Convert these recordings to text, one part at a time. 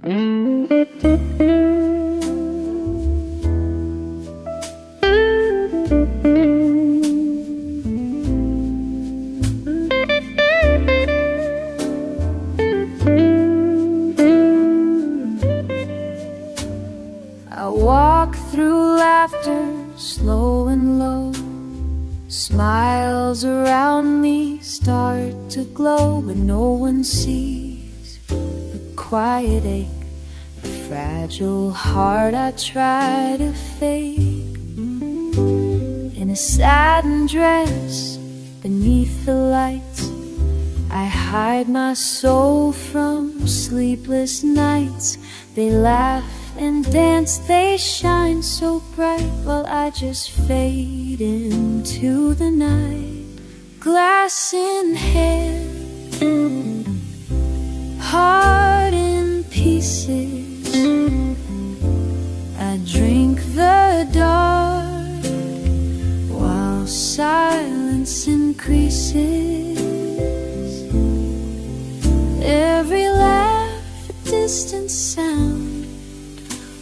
I walk through laughter, slow and low. Smiles around me start to glow, but no one sees the quiet ache, the fragile heart I try to fake. In a satin dress beneath the lights, I hide my soul from sleepless nights. They laugh and dance, they shine so bright, while I just fade into the night. Glass in hand, heart in pieces, I drink the dark while silence increases. Every laugh a distant sound,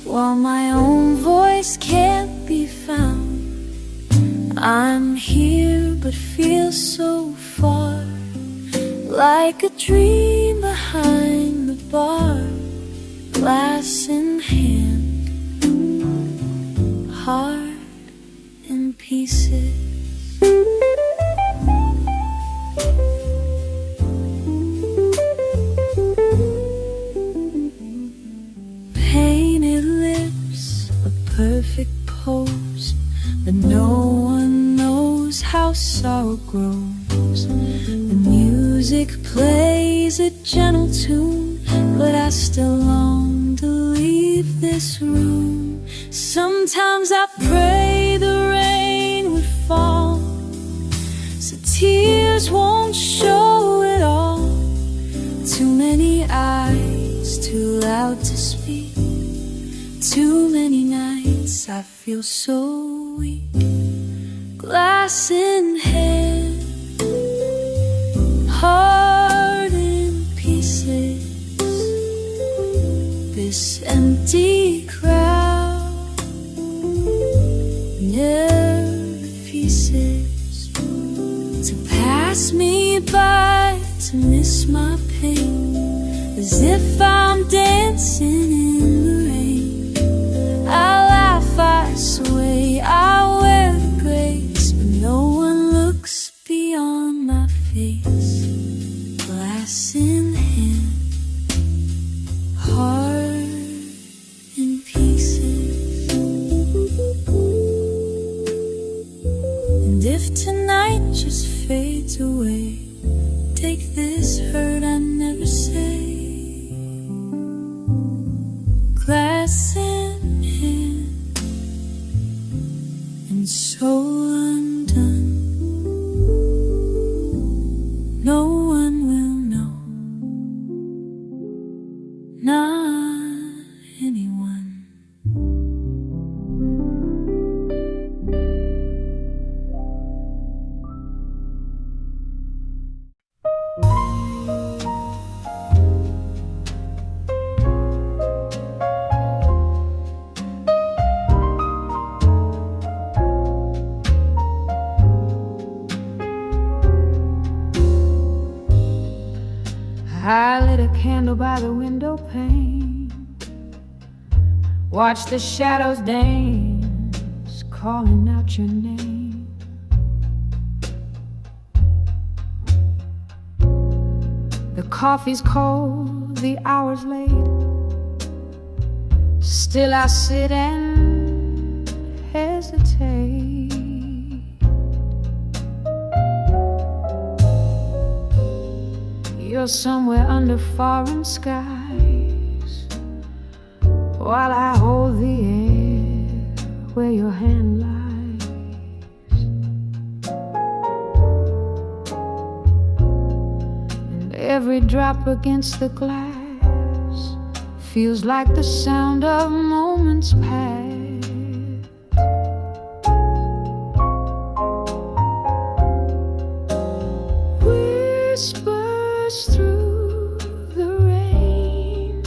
while my own voice can't be found. I'm here but feel so far, like a dream behind the bar. Glass in hand, heart in pieces. Painted lips, a perfect pose, but no one knows how sorrow grows. The music plays a gentle tune, but I still long to leave this room. Sometimes I pray the rain would fall, so tears won't show at all. Too many eyes, too loud to speak. Too many nights I feel so weak. Glass in hand, heart in pieces. This empty crowd never refuses to pass me by, to miss my pain, as if I'm dancing in the rain. I laugh, I sway, I wear the grace, but no one looks beyond my face. Glass in hand, heart in pieces. And if tonight just fades away, take this hurt I never say. Glass in hand, and soul undone. No one will know, not anyone. I lit a candle by the window pane, watch the shadows dance, calling out your name. The coffee's cold, the hour's late, still I sit and hesitate. You're somewhere under foreign skies, while I hold the air where your hand lies. And every drop against the glass feels like the sound of moments past. Whispers through the rain,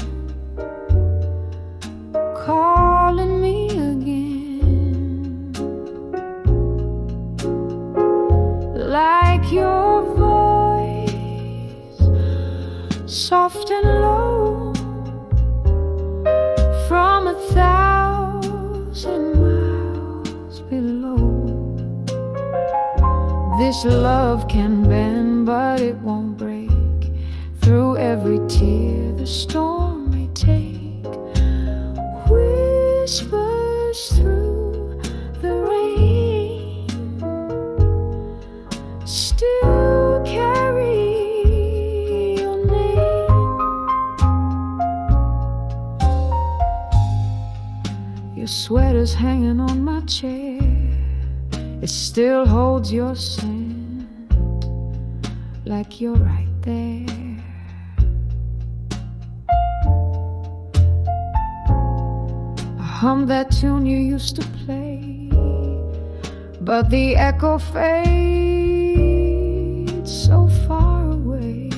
This love can bend, but it won't break. Through every tear the storm may take. Whispers through the rain still carry your name. Your sweater's hanging on my chair. It still holds your scent, like you're right there. I hum that tune you used to play, but the echo fades so far away.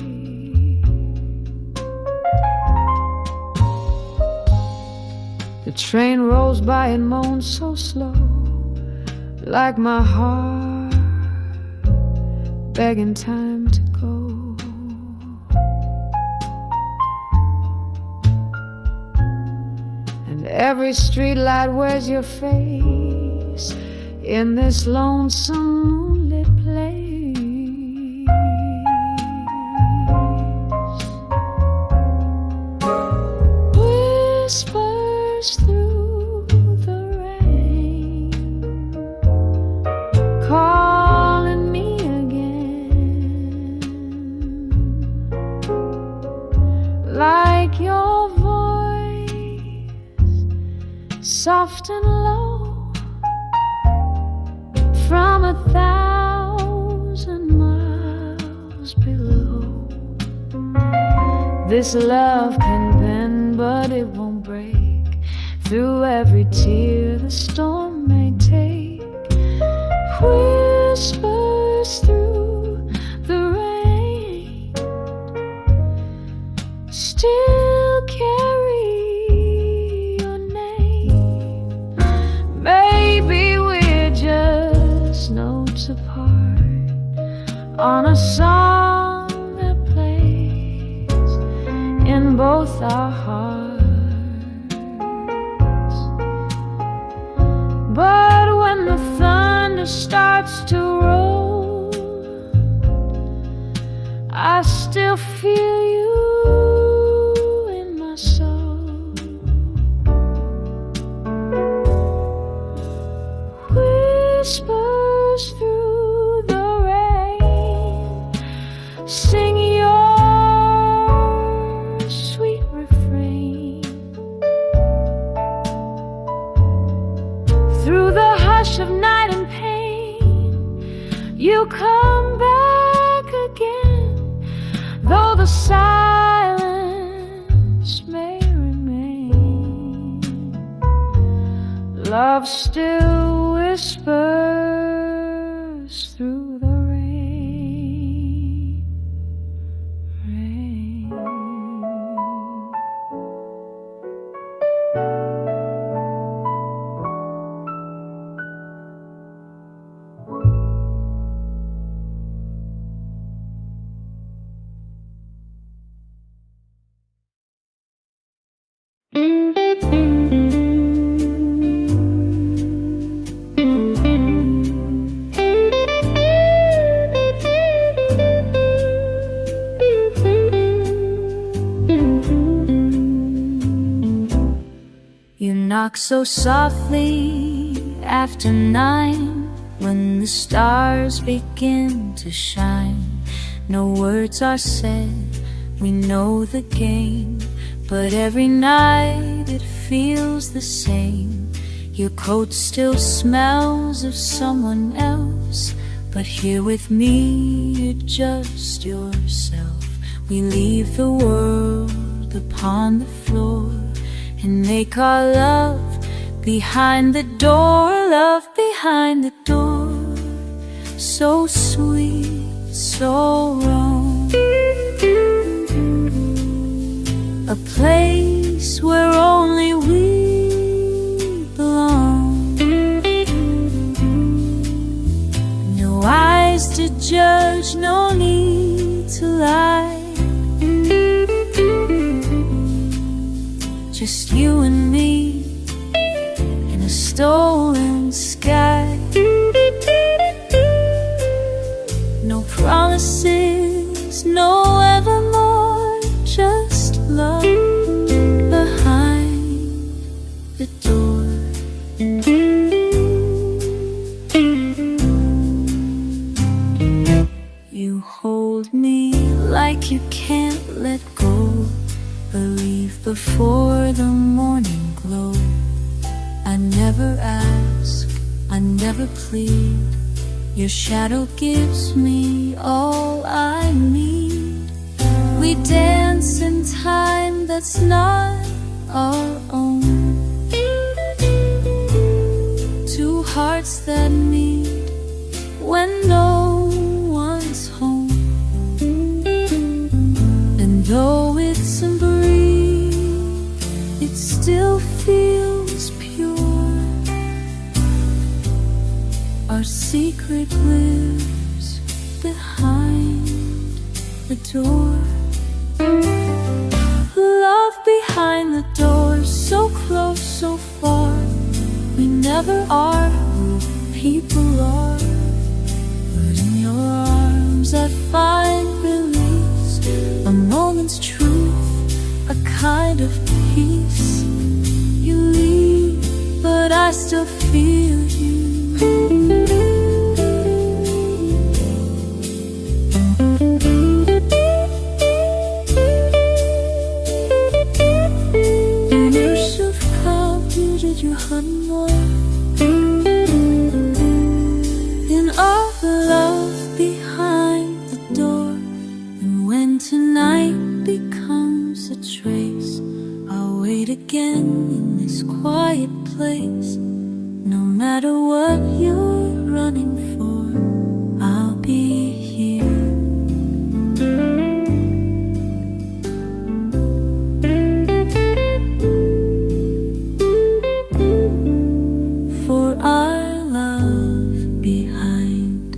The train rolls by and moans so slow, like my heart begging time to go. And every streetlight wears your face in this lonesome moonlit place. Whispers through the rain, calling me again, like your voice, soft and low, from 1,000 miles below. This love can bend, but it won't break. Through every tear the storm may take. Whispers through the rain still carry your name. Maybe we're just notes apart on a song that plays in both our hearts. But when the thunder starts to roll, I still feel you in my soul. Whispers through the rain, sing your sweet refrain. Through the hush of night and pain, you come back again, though the silence may remain. Love still whispers through the rain. You knock so softly after 9, when the stars begin to shine. No words are said, we know the game, but every night it feels the same. Your coat still smells of someone else, but here with me you're just yourself. We leave the world upon the floor and make our love behind the door. Love behind the door, so sweet, so wrong. A place where only we belong. No eyes to judge, no need to lie. Just you and me in a stolen sky. There's no evermore, just love behind the door. You hold me like you can't let go, believe before the morning glow. I never ask, I never plead, your shadow gives me all I need. We dance in time that's not our own, two hearts that meet when no one's home. And though it's a breeze, it still feels pure. Our secret lives behind the door. Love behind the door, so close, so far. We never are who people are, but in your arms I find release, a moment's truth, a kind of peace. You leave, but I still feel you. Your unwind in our love behind the door. And when tonight becomes a trace, I'll wait again in this quiet place. No matter what you're running for, I'll be here. For our love behind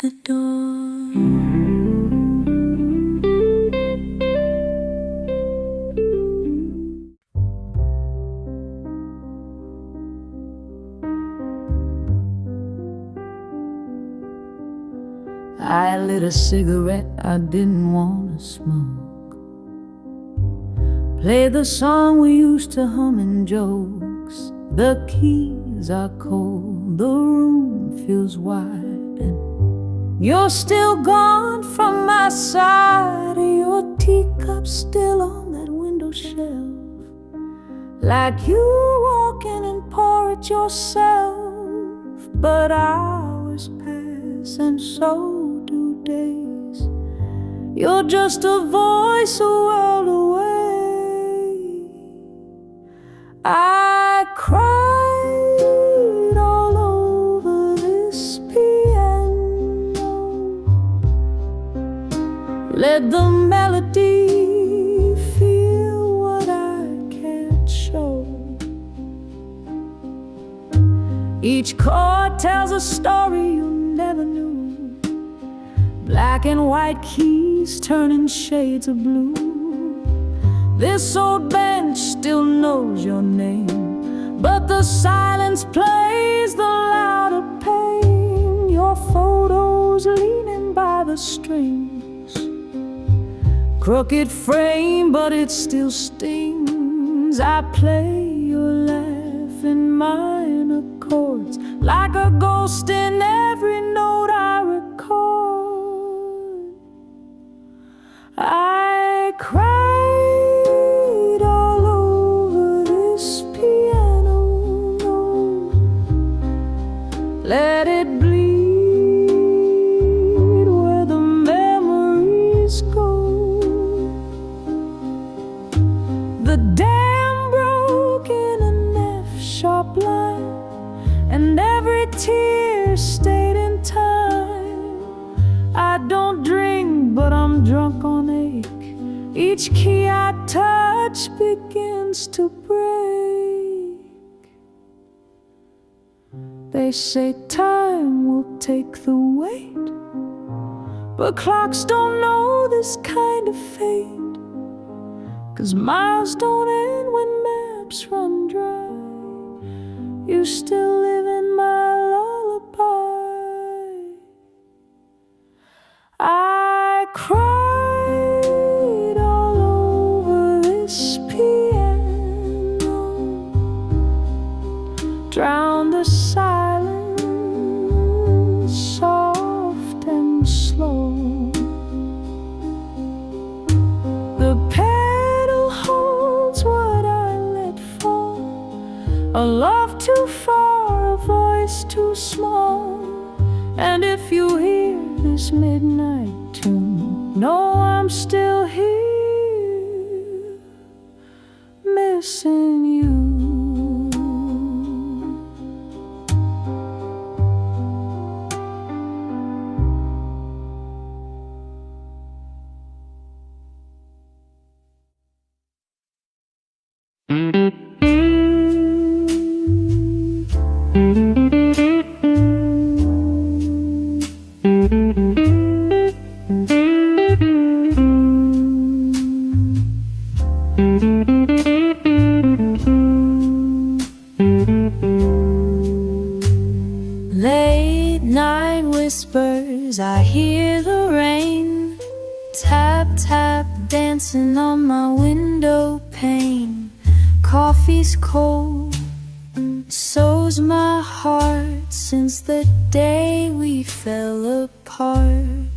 the door. I lit a cigarette I didn't want to smoke, played the song we used to hum in jokes. The keys are cold, the room feels wide, and you're still gone from my side. Your teacup still on that window shelf, like you walk in and pour it yourself. But hours pass and so do days. You're just a voice a world away. I cried all over this piano, let the melody feel what I can't show. Each chord tells a story you never knew, black and white keys turning shades of blue. This old bench still knows your name, but the silence plays the louder pain. Your photos leaning by the strings, crooked frame, but it still stings. I play your laugh in minor chords, like a ghost in every note I record. I cried all over this piano note, let it bleed where the memories go. The dam broke in an F-sharp line, and every tear stayed in time. I don't drink, but I'm drunk on ache. Each key I touch begins to break. They say time will take the weight, but clocks don't know this kind of fate. 'Cause miles don't end when maps run dry. You still live in my lullaby. I drown the silence, soft and slow. The pedal holds what I let fall, a love too far, a voice too small. And if you hear this midnight tune, know I'm still here, missing you. Late night whispers, I hear the rain tap, tap, dancing on my window pane. Coffee's cold, so's my heart, since the day we fell apart.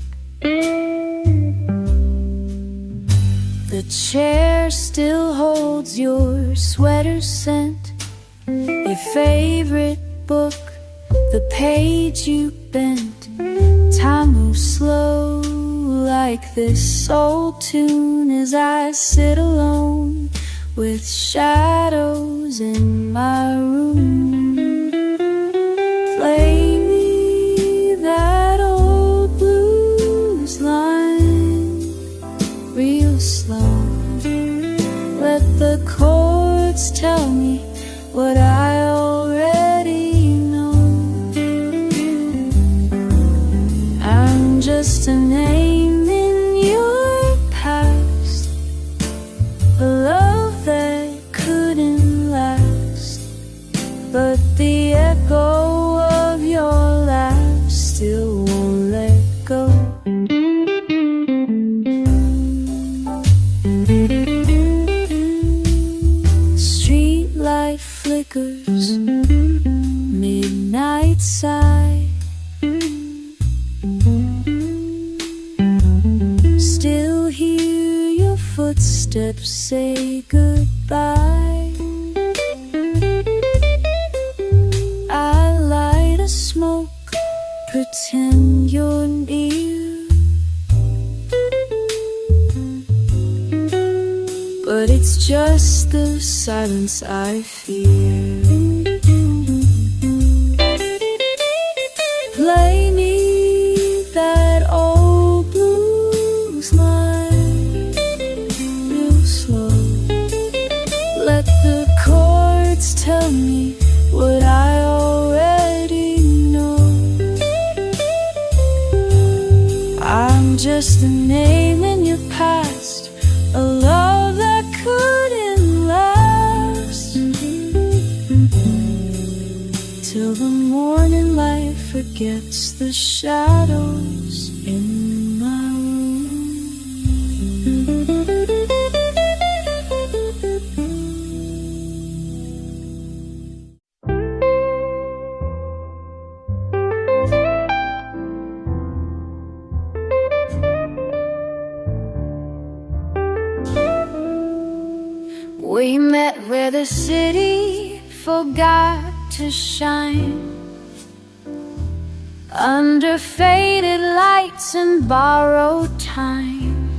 The chair still holds your sweater scent, a favorite book, the page you bent. Time moves slow like this old tune as I sit alone with shadows in my room. Play me that old blues line real slow. Let the chords tell me what I already know. I'm just a name in your past, a love that couldn't last, but the echo of your laugh still won't let go. Streetlight flickers, midnight sigh, still hear your footsteps say goodbye. I light a smoke, pretend you're near, but it's just the silence I fear. Play me that old blues line real slow. Let the chords tell me what I already know. I'm just a name in your past, a love that couldn't last, till the morning light forgets the shadows in my room. We met where the city forgot to shine, under faded lights and borrowed time.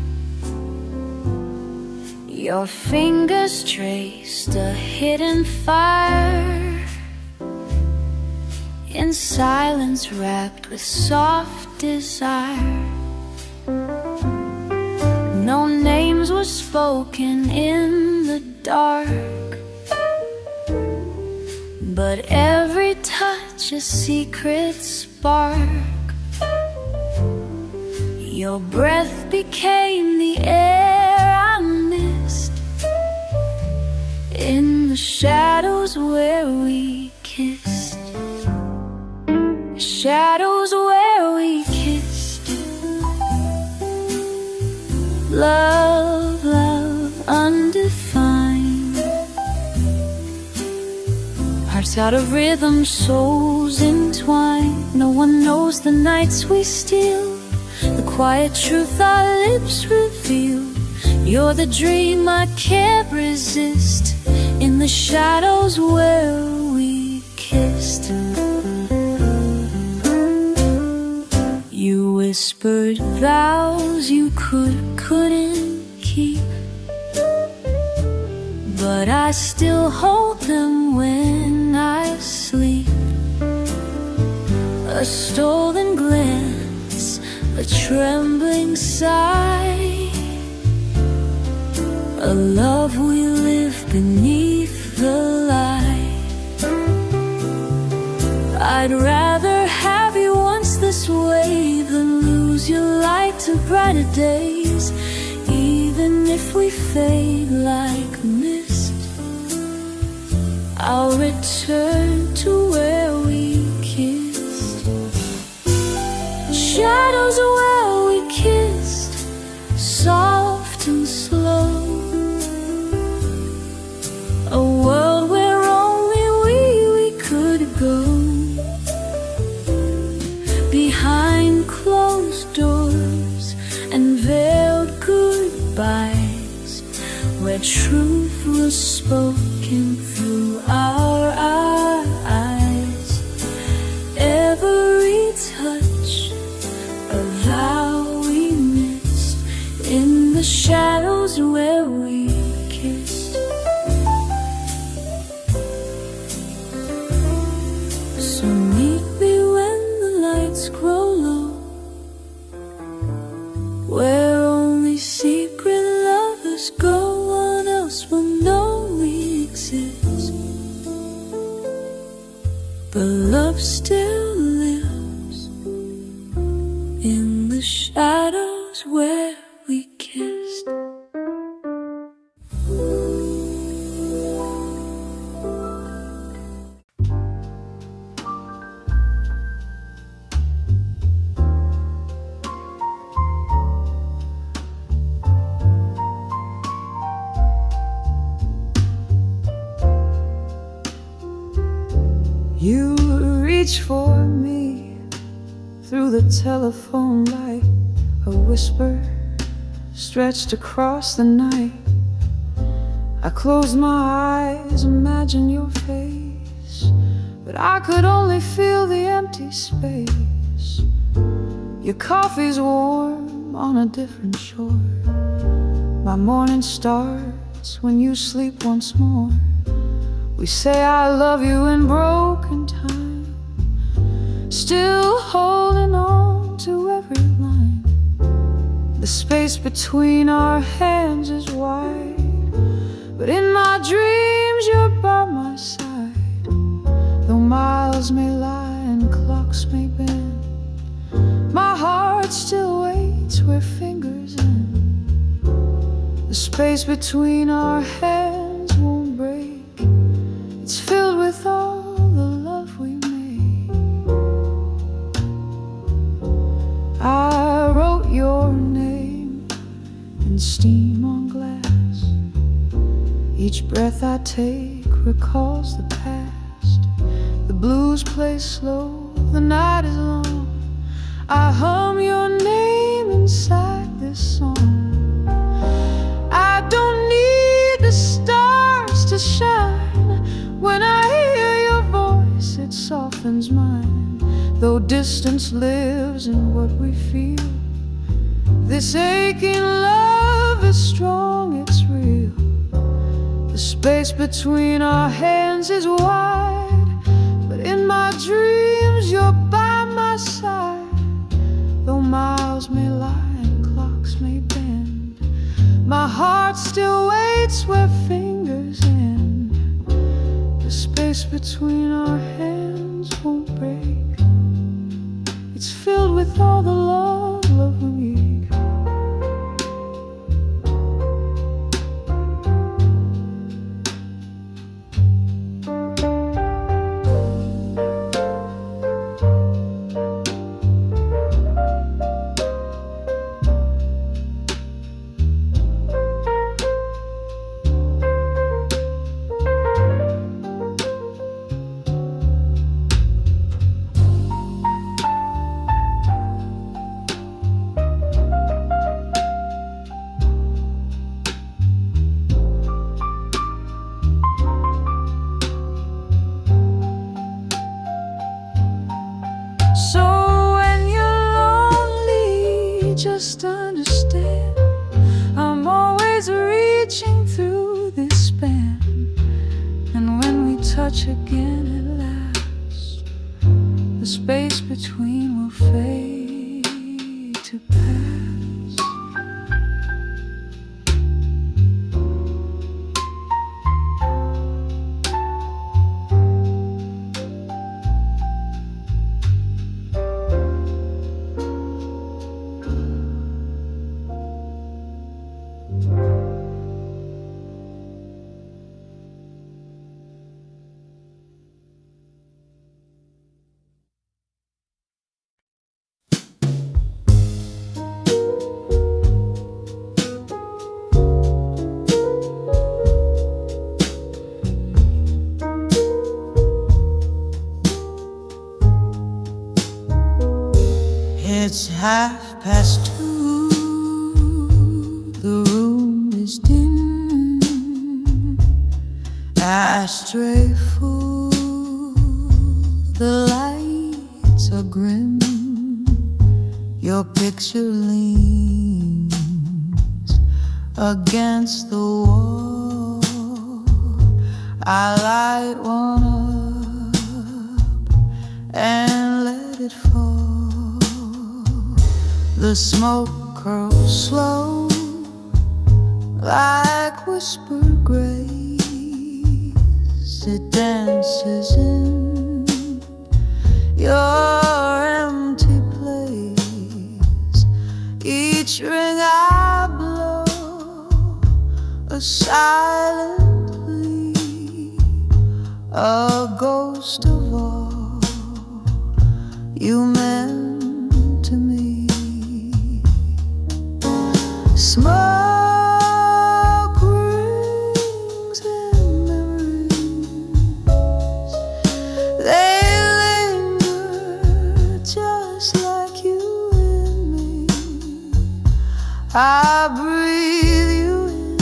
Your fingers traced a hidden fire, in silence wrapped with soft desire. No names were spoken in the dark, but every touch a secret spark. Your breath became the air I missed, in the shadows where we kissed. Shadows where we kissed. Love, love undefined. Our Hearts out of rhythm, souls entwined. No one knows the nights we steal, the quiet truth our lips reveal. You're the dream I can't resist, in the shadows where we kissed. You whispered vows you couldn't keep, but I still hold them when I sleep. A stolen glance, a trembling sigh, a love we live beneath the light. I'd rather have you once this way than lose your light to brighter days. Even if we fade like mist, I'll return to where we kissed. Shadows where we kissed, soft and slow. A world where only we could go. Behind closed doors and veiled goodbyes, where truth was spoken through our eyes. Every touch, a vow we missed, in the shadows where we kissed. So meet me when the lights grow low, where only secret lovers go. One else will know we exist, but love still lives in the shadows where we kissed. You reach for me through the telephone light, a whisper stretched across the night. I closed my eyes, imagine your face, but I could only feel the empty space. Your coffee's warm on a different shore. My morning starts when you sleep once more. We say I love you in broken time, still holding on to every line. The space between our hands is wide, but in my dreams you're by my side. Though miles may lie and clocks may bend, my heart still waits where fingers end. The space between our hands won't break, it's filled with all the love we made. I wrote your name in steam on glass. Each breath I take recalls the past. The blues play slow, the night is long. I hum your name inside this song. I don't need the stars to shine. When I hear your voice, it softens mine. Though distance lives in what we feel, this aching love is strong, it's real. The space between our hands is wide, but in my dreams you're by my side. Though miles may lie and clocks may bend, my heart still waits where fingers end. The space between our hands won't break, it's filled with all the love we make. just understand, I'm always reaching through this span. And when we touch again at last, the space between will fade to pass. It's 2:30. The room is dim. Ashtray full. The lights are grim. Your picture leans against the wall. I light one up and let it fall. The smoke curls slow, like whispered grace. It dances in your empty place. Each ring I blow, a silent plea, a ghost of all you meant to me. Smoke rings and memories, they linger just like you and me. I breathe you in,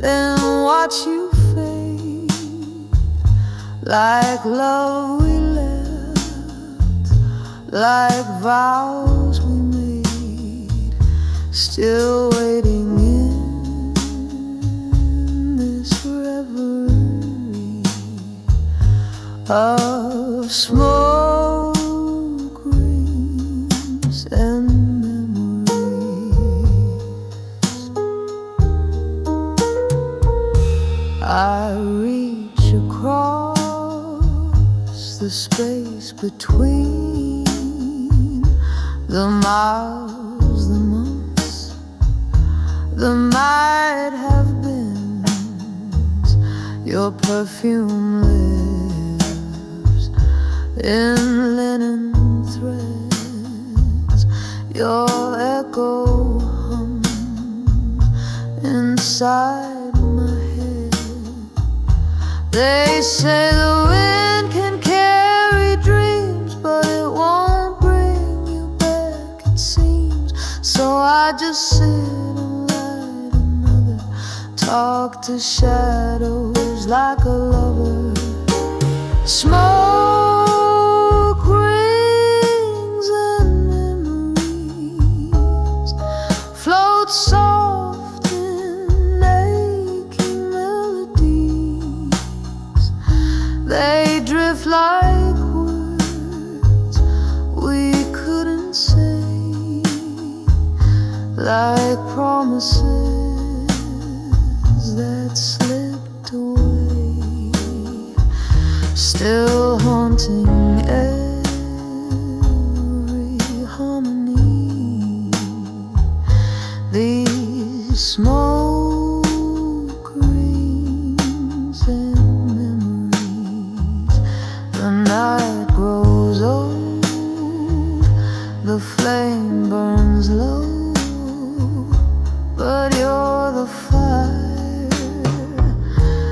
then watch you fade, like love we left, like vows we made, still waiting in this reverie of smoke rings and memories. I reach across the space between the miles, the months, the might have been. Your perfume lives in linen threads. Your echo hums inside my head. They say the wind can carry dreams, but it won't bring you back, it seems. So I just sit and light another, talk to shadows like a lover. Smoke rings and memories float soft in aching melodies. They drift like words we couldn't say, like promises that slipped away, still haunting every harmony. These smoke rings and memories. The night grows old, the flame burns low, but you're the fire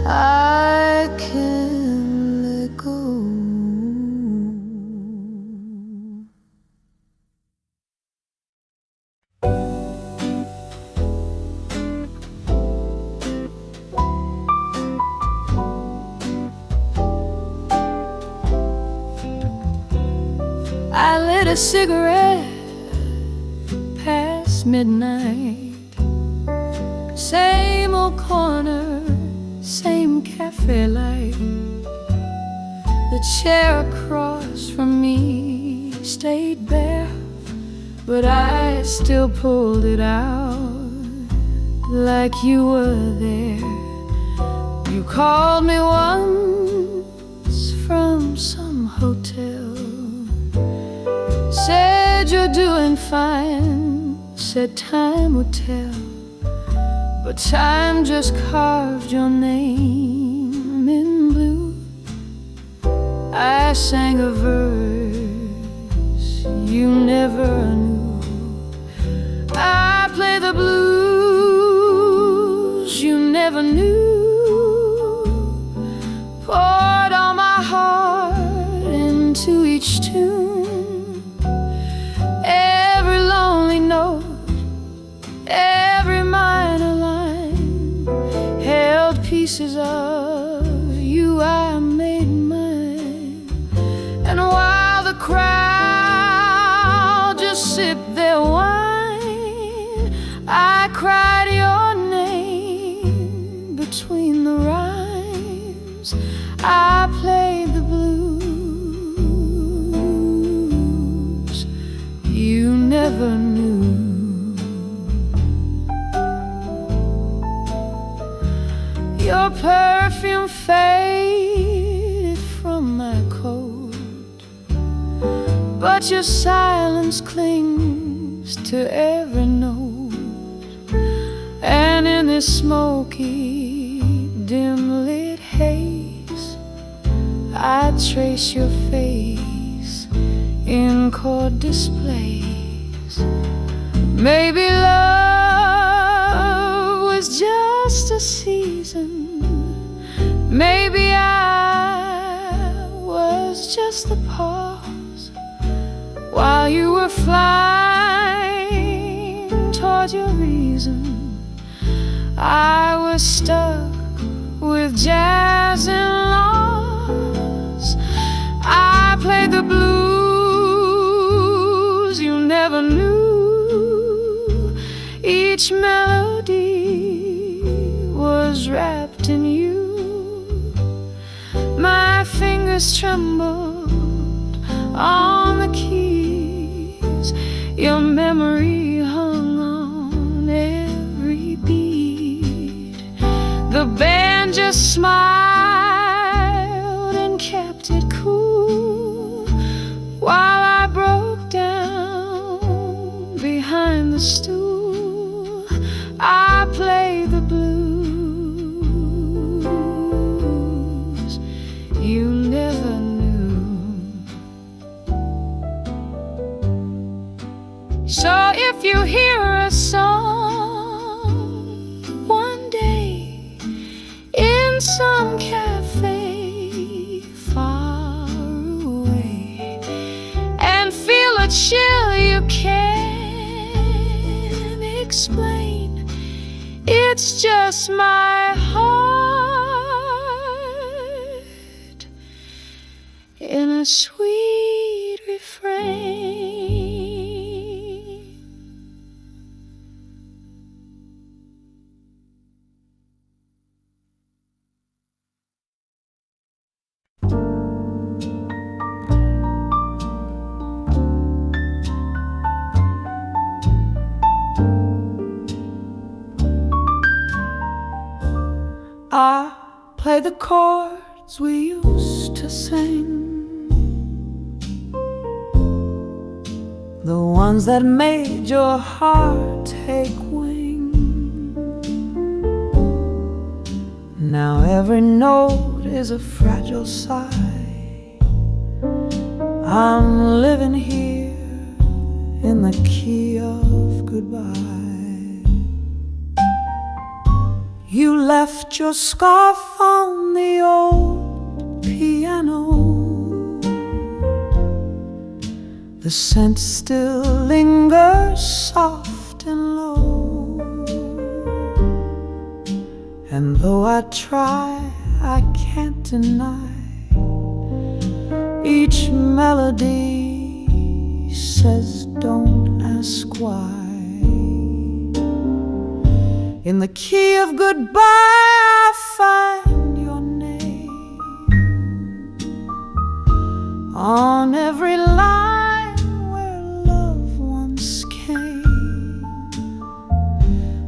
I can't let go. I lit a cigarette midnight. Same old corner, same cafe light. The chair across from me stayed bare, but I still pulled it out like you were there. You called me once from some hotel, said you're doing fine, said time would tell. But time just carved your name in blue. I sang a verse you never knew. I play the blues you never knew. Poured all my heart into each tune. Every lonely note, every minor line held pieces of you I made mine. And while the crowd just sipped their wine, I cried your name between the rhymes. I played the blues you never knew. Your perfume faded from my coat, but your silence clings to every note. And in this smoky, dim-lit haze, I trace your face in chord displays. Maybe love was just a season. Maybe I was just a pause while you were flying toward your reason. I was stuck with jazz and loss. I played the blues you never knew. Each melody was wrapped in you. My fingers trembled on the keys. Your memory hung on every beat. The band just smiled and kept it cool while I broke down behind the stool. I played the blues you never knew. So if you hear a song one day in some cafe far away and feel a chill you can't explain, it's just my heart in a sweet refrain. I play the chords we used to sing, the ones that made your heart take wing. Now every note is a fragile sigh. I'm living here in the key of goodbye. You left your scarf on the old piano. The scent still lingers soft and low. And though I try, I can't deny each melody says don't ask why. In the key of goodbye, I find your name on every line where love once came.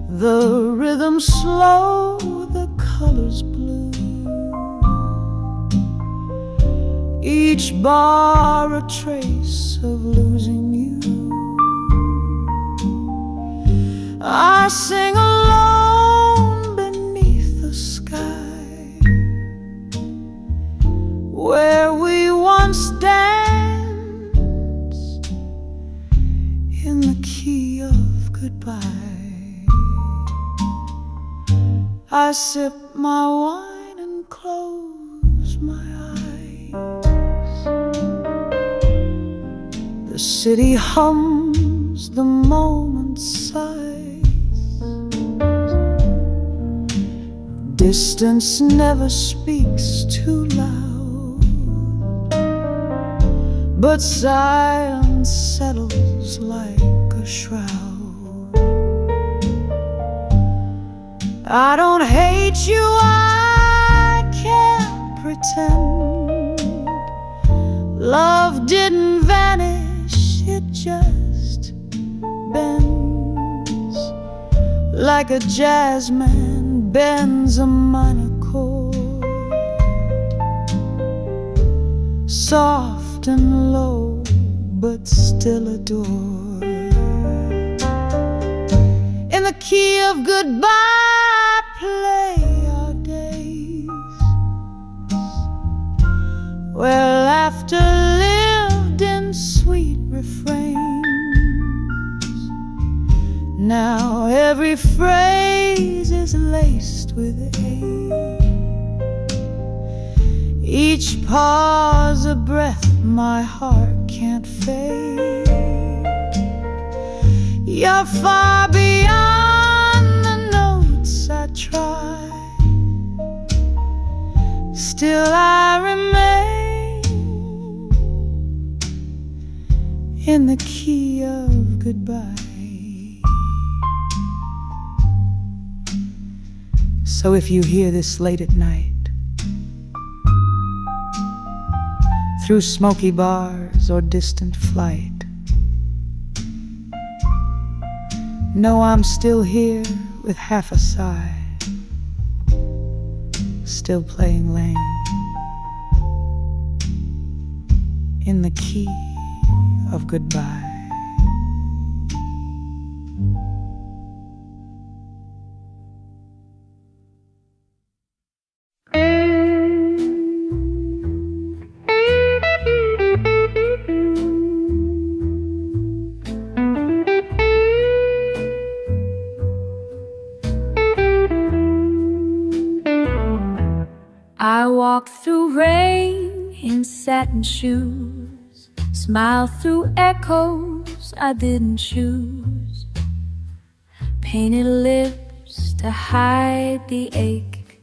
The rhythm slow, the colors blue, each bar a trace of losing you. I sing alone beneath the sky where we once danced in the key of goodbye. I sip my wine and close my eyes. The city hums, the moment sighs. Distance never speaks too loud, but silence settles like a shroud. I don't hate you, I can't pretend. Love didn't vanish, it just bends like a jazz man bends a minor chord, soft and low, but still adored. In the key of goodbye, play our days where laughter lived in sweet refrains. Now every phrase is laced with ache, each pause a breath my heart can't fake. You're far beyond the notes I try, still I remain in the key of goodbye. So if you hear this late at night, through smoky bars or distant flight, know I'm still here with half a sigh, still playing lame in the key of goodbye. I walked through rain in satin shoes, smiled through echoes I didn't choose, painted lips to hide the ache,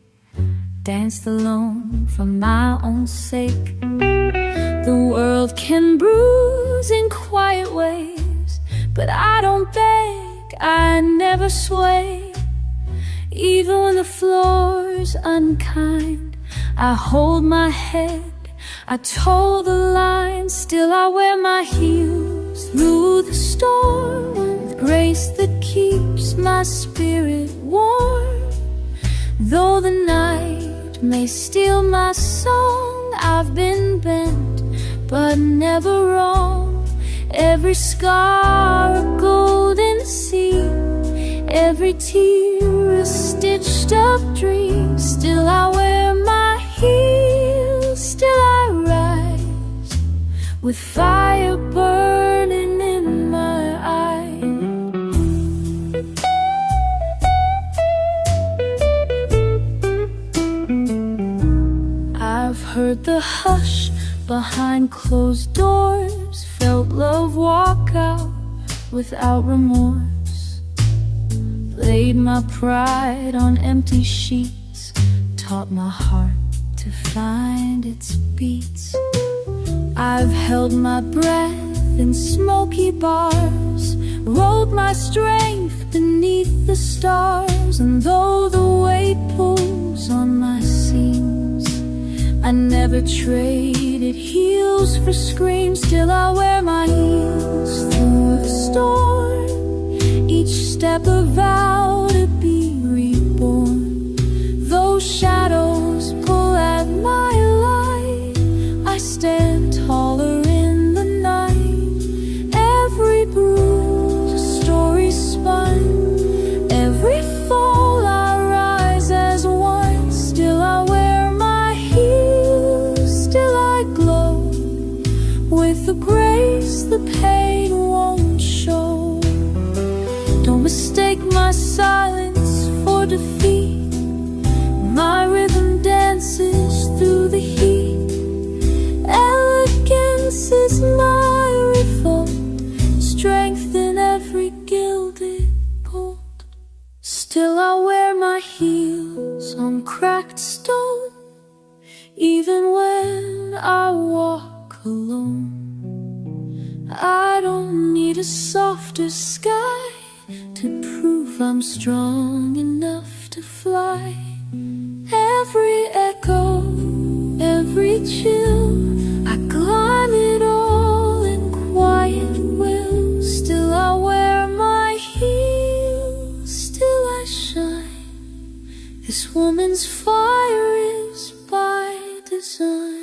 danced alone for my own sake. The world can bruise in quiet ways, but I don't beg, I never sway. Even when the floor's unkind, I hold my head, I toe the line. Still I wear my heels through the storm with grace that keeps my spirit warm. Though the night may steal my song, I've been bent but never wrong. Every scar a golden seam, every tear a stitched up dream. Still I wear my heels, still I rise with fire burning in my eyes. I've heard the hush behind closed doors, felt love walk out without remorse, laid my pride on empty sheets, taught my heart to find its beats. I've held my breath in smoky bars, rolled my strength beneath beneath the stars. And though the weight pulls on my seams, I never traded heels for screams. Still I wear my heels through the storm, each step a vow to be reborn. Though shadows pull at my light, I stand taller in the night. Every bruise a story spun, every fall I rise as one. Still I wear my heels, still I glow with the grace the pain won't show. Don't mistake my silence for defeat. My rhythm dances through the heat. Elegance is my revolt, strength in every gilded bolt. Still I wear my heels on cracked stone, even when I walk alone. I don't need a softer sky to prove I'm strong enough to fly. Every echo, every chill, I climb it all in quiet will. Still I wear my heels, still I shine. This woman's fire is by design.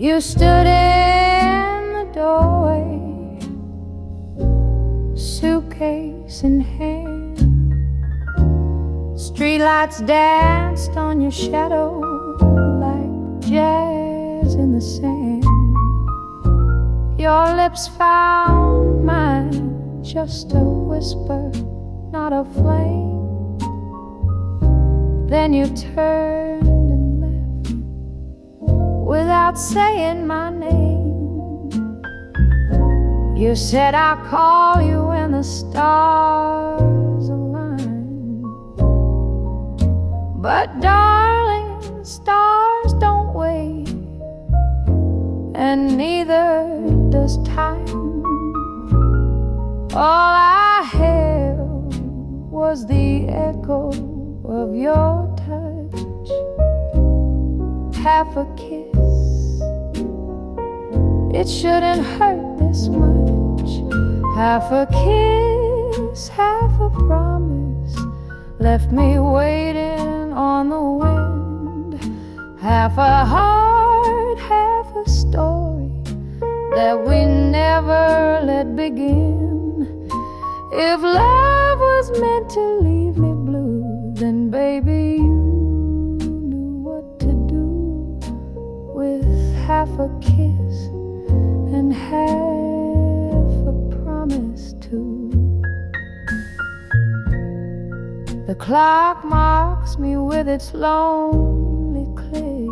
You stood in the doorway, suitcase in hand. Streetlights danced on your shadow like jazz in the sand. Your lips found mine, just a whisper, not a flame. Then you turned and left without saying my name. You said I'll call you when the stars align. But darling, stars don't wait, and neither does time. All I held was the echo of your touch. Half a kiss, it shouldn't hurt this much. Half a kiss, half a promise, left me waiting on the wind. Half a heart, half a story that we never let begin. If love was meant to leave me blue, then baby, you knew what to do with half a kiss and half a promise too. The clock marks me with its lonely click.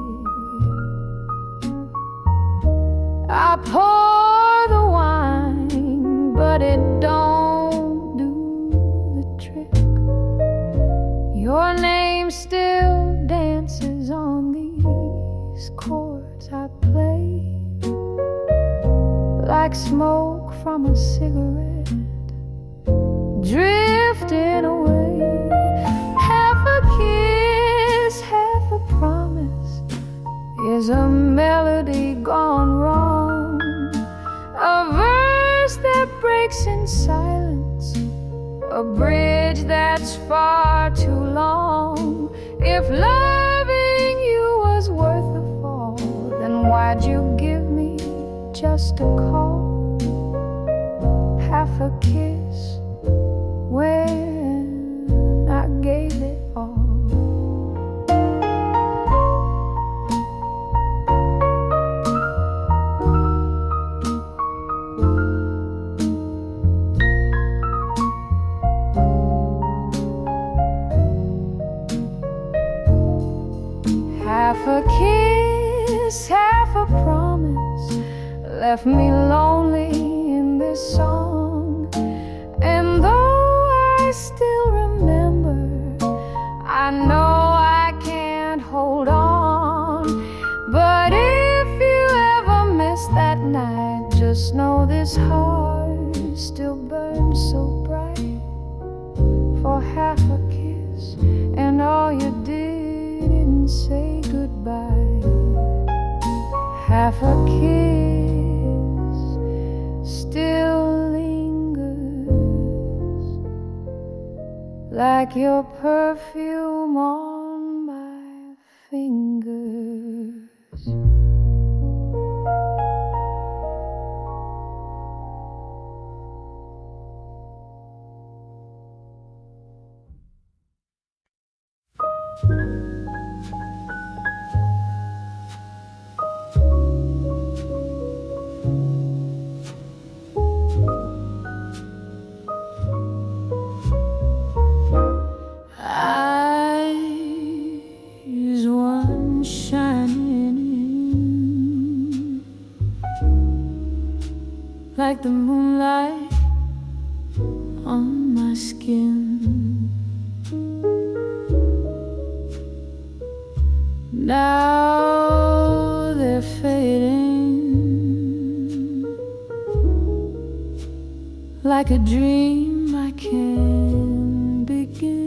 I pour the wine, but it don't do the trick. Your name still dances on these chords I play, like smoke from a cigarette drifting away. Half a kiss, half a promise is a melody gone wrong, a verse that breaks in silence, a bridge that's far too long. If loving you was worth the fall, then why'd you give me just a call? Half a kiss when I gave it all. Half a kiss, left me lonely in this song. And though I still remember, I know I can't hold on. But if you ever miss that night, just know this heart still burns so bright for half a kiss, and all you didn't say goodbye. Half a kiss still lingers like your perfume on my fingers. Eyes, one shining like the moonlight on my skin. Now they're fading like a dream I can't begin.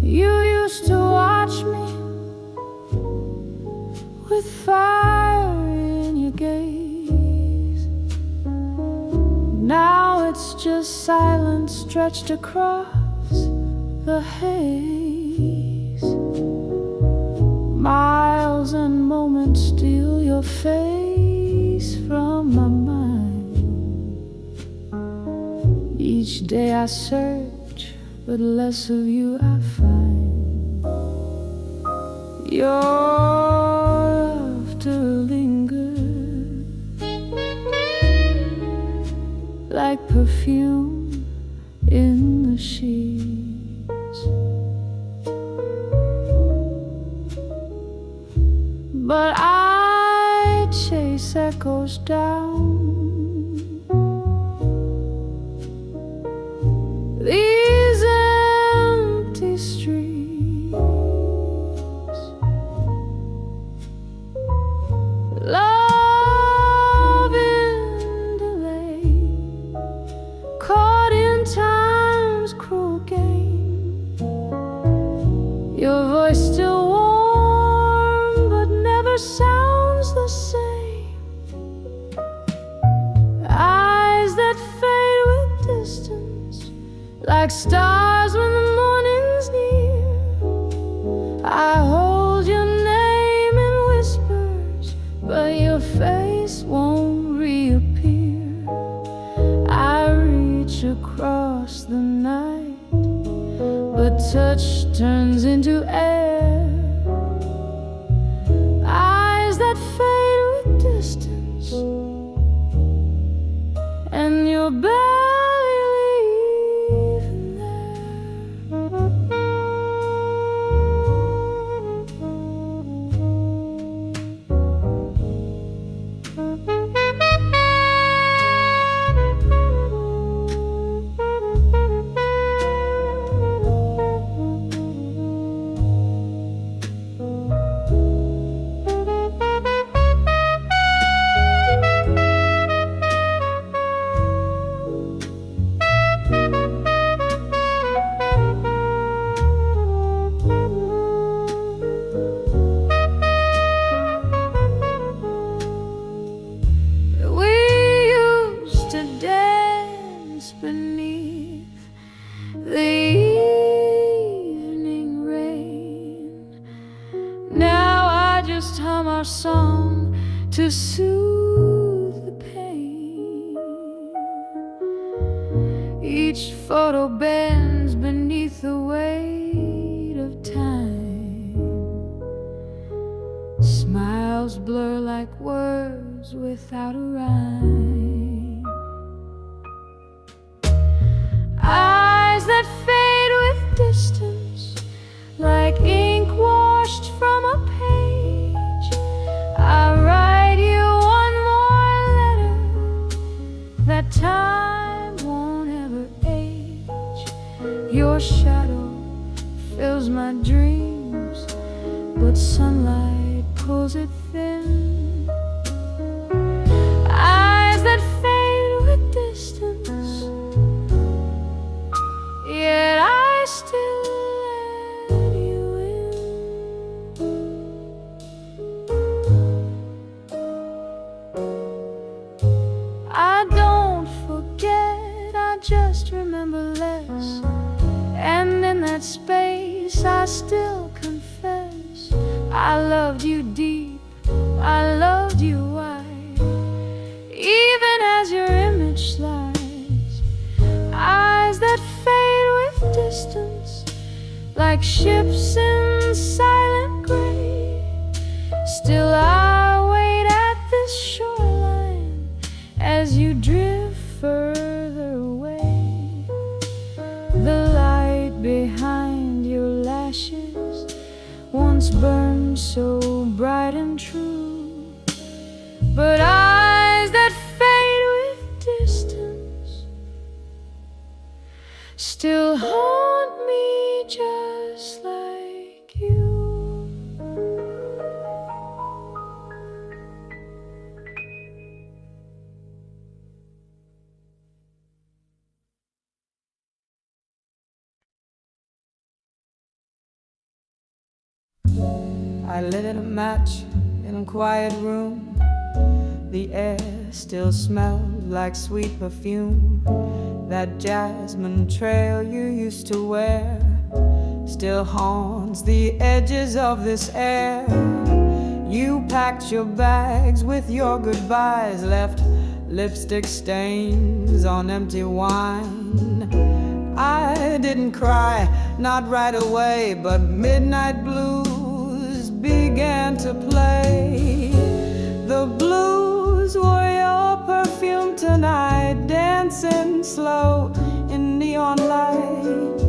You used to watch me with fire in your gaze. Now it's just silence stretched across the haze. Miles and moments steal your face from my mind. Each day I search, but less of you I find. Your laughter lingers like perfume in the sheets. But I chase echoes down these empty streets. Love in delay, caught in time's cruel game. Your voice still warm, but never sounds the same. Eyes that fade with distance, like stars when the morning's near. I hold your name in whispers, but your face won't reappear. I reach across the night, but touch turns into air. Eyes that fade with distance, and you're barely leaving song to soothe the pain. Each photo bends beneath the weight of time. Smiles blur like words without a rhyme. Eyes that fade with distance, like ink washed from a pulls it thin. Eyes that fade with distance, yet I still let you in. I don't forget, I just remember less. And in that space I still confess I loved you deep, I loved you wide. Even as your image slides, eyes that fade with distance, like ships in silent gray. Still I wait at this shoreline as you drift further away. The light behind your lashes once burned so bright and true, but eyes that fade with distance still haunt me just like you. I lit a match in a quiet room. The air still smelled like sweet perfume. That jasmine trail you used to wear still haunts the edges of this air. You packed your bags with your goodbyes, left lipstick stains on empty wine. I didn't cry, not right away, but midnight blues began to play. The blues were your perfume tonight, dancing slow in neon light.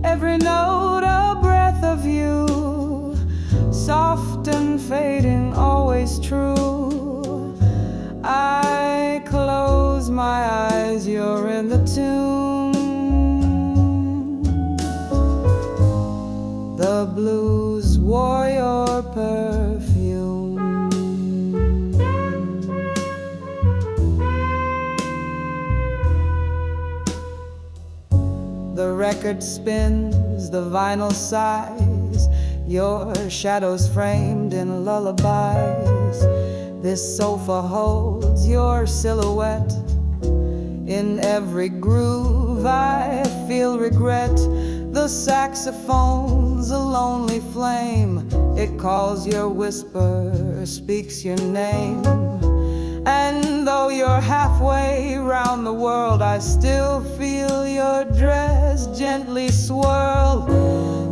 Every note a breath of you, soft and fading, always true. I close my eyes, you're in the tune. The blues wore your perfume. The record spins, the vinyl sighs, your shadows framed in lullabies. This sofa holds your silhouette. In every groove I feel regret. The saxophone's a lonely flame. It calls your whisper, speaks your name. And though you're halfway round the world, I still feel your dress gently swirl.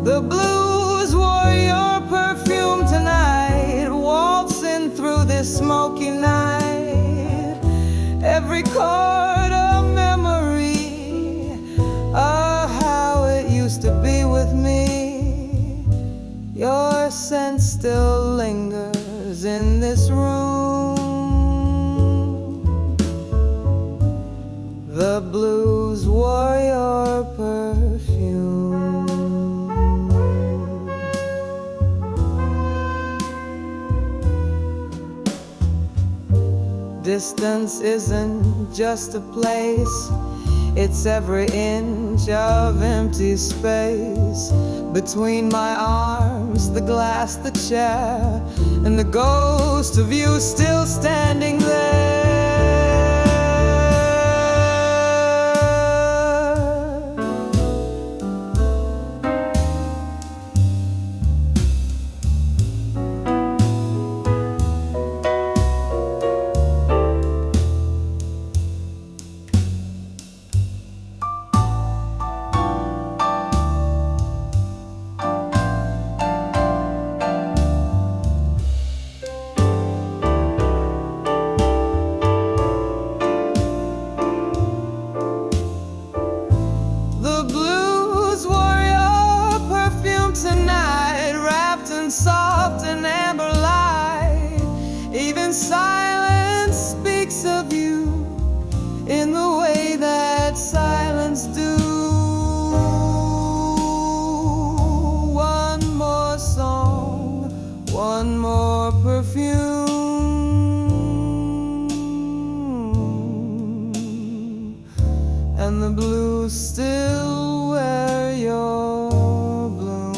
The blues wore your perfume tonight, waltzing through this smoky night. Every chord a memory of how it used to be with me. Your scent still lingers in this room. The blues wore your perfume. Distance isn't just a place, it's every inch of empty space. Between my arms, the glass, the chair, and the ghost of you still standing there. more perfume, and the blues still wear your bloom.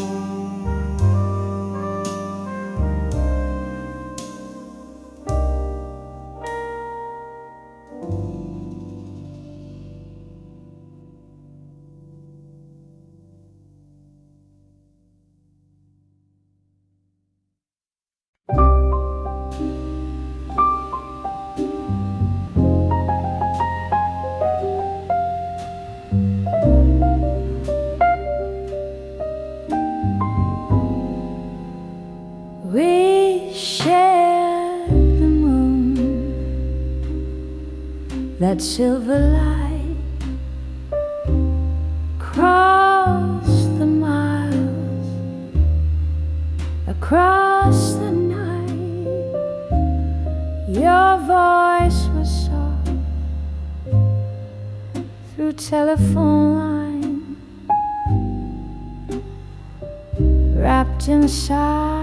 We share the moon, that silver light, across the miles, across the night. Your voice was soft through telephone line, wrapped in sighs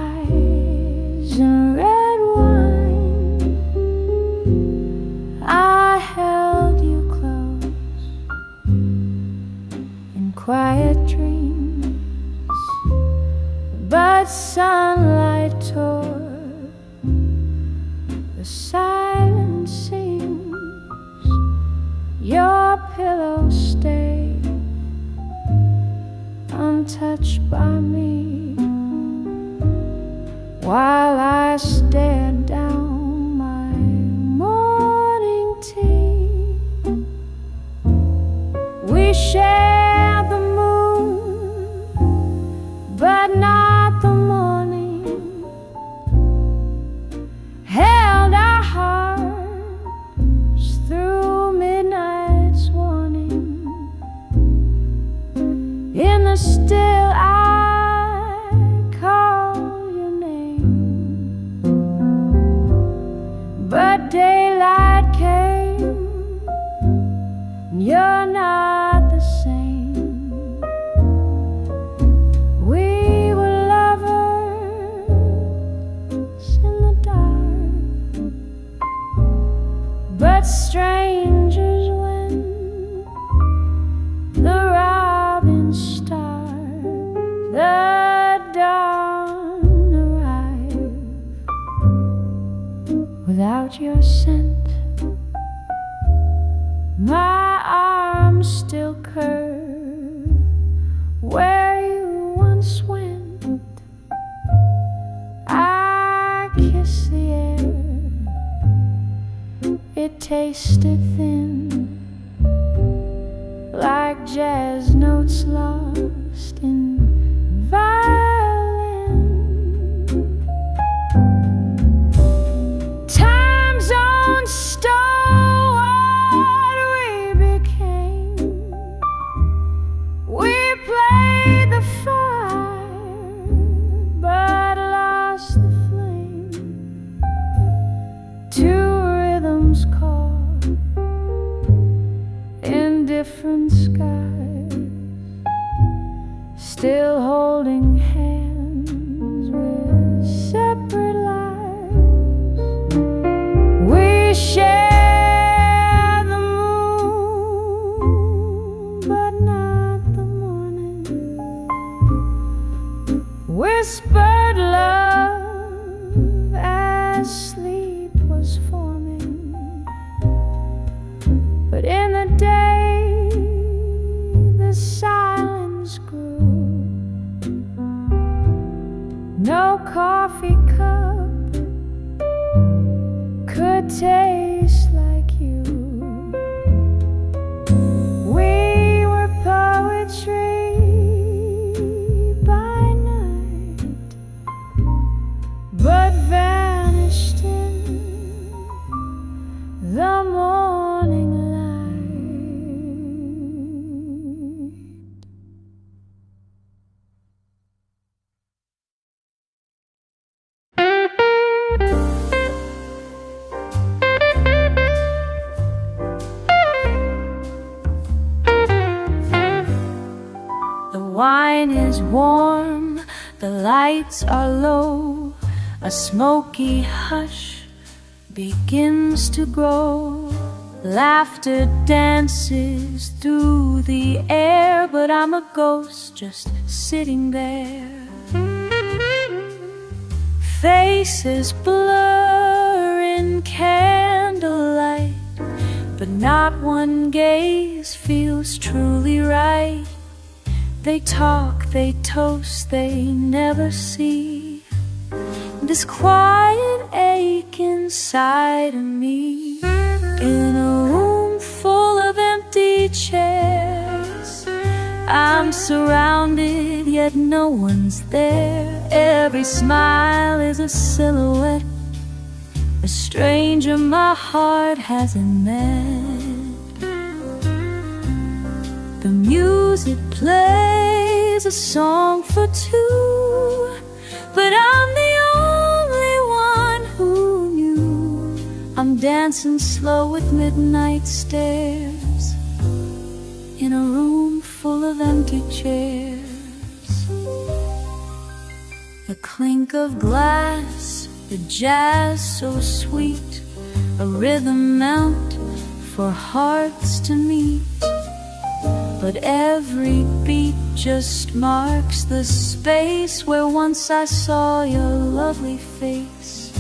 and red wine. I held you close in quiet dreams, but sunlight tore the silent seams. Your pillow stayed untouched by me, while I stared down my morning tea. We shared the moon, but not the morning. Held our hearts through midnight's warning. In the still but daylight came, and you're not the same. We were lovers in the dark, but strangers when the robins start. The dawn arrived without your scent. My arms still curve where you once went. I kiss the air, it tasted thin, like jazz notes lost in violin. Time zone stole what we became. We played the fire, but lost the flame. Two rhythms caught in different skies, still holding hands with separate lives. We share the moon, but not the morning. Whispered love as sleep was forming, but in the day the silence grew. No coffee cup could taste like you. We were poetry by night, but vanished in the morning light. The wine is warm, the lights are low. A smoky hush begins to grow. Laughter dances through the air, but I'm a ghost just sitting there. Faces blur in candlelight, but not one gaze feels truly right. They talk, they toast, they never see this quiet ache inside of me. In a room full of empty chairs, I'm surrounded, yet no one's there. Every smile is a silhouette, a stranger my heart hasn't met. The music plays a song for two, but I'm the only one who knew. I'm dancing slow with midnight stares in a room full of empty chairs. The clink of glass, the jazz so sweet, a rhythm meant for hearts to meet. But every beat just marks the space where once I saw your lovely face.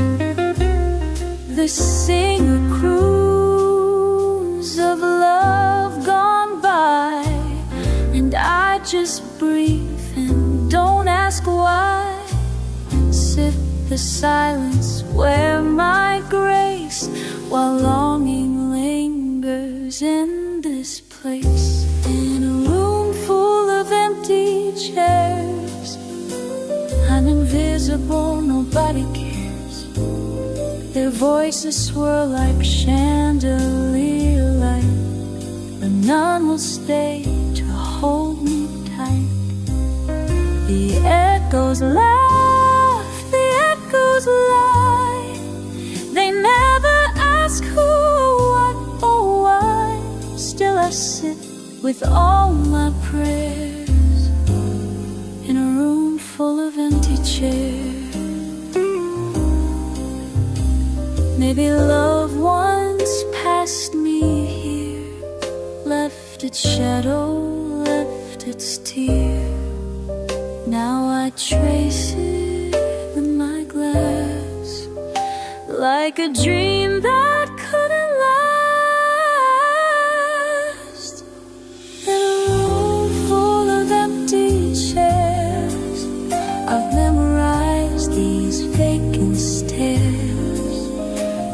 The singer croons of love gone by, and I just breathe and don't ask why. Sip the silence, wear my grace, while longing lingers in this place. In a room full of empty chairs, I'm invisible, nobody cares. Their voices swirl like chandelier light, but none will stay to hold me tight. The echoes laugh, the echoes lie. They never ask who or what or why. Still I sit with all my prayers in a room full of empty chairs. Maybe love once passed me here, left its shadow, left its tear. Now I trace it with my glass, like a dream that couldn't last. In a room full of empty chairs, I've memorized these vacant stares.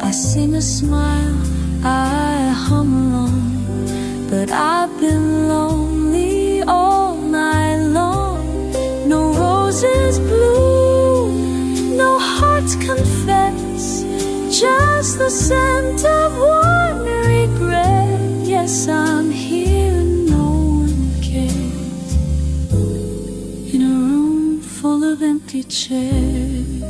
I seem to smile, I hum along, but I've been lonely all night long. No roses bloom, no hearts confess, just the scent of one regret. Yes, I'm here and no one cares, in a room full of empty chairs.